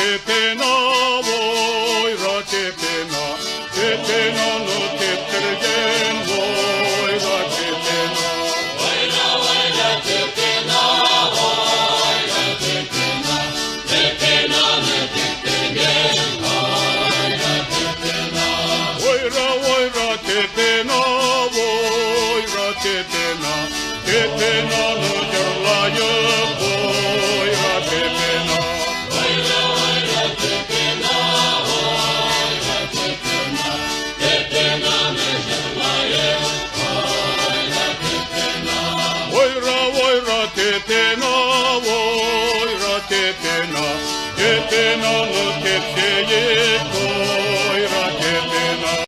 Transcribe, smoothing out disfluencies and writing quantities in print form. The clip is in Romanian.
tepena, vojra tepena, tepena në teptergen, vojra tepena. Vojra tepena, vojra tepena, tepena në teptergen, vojra tepena. Vojra tepena, vojra tepena, tepena në gjërlaje, vojra tepena. Vojra tepena, vojra tepena, tepena në gjërlaje, vojra tepena. Vojra tepena, vojra tepena, tepena në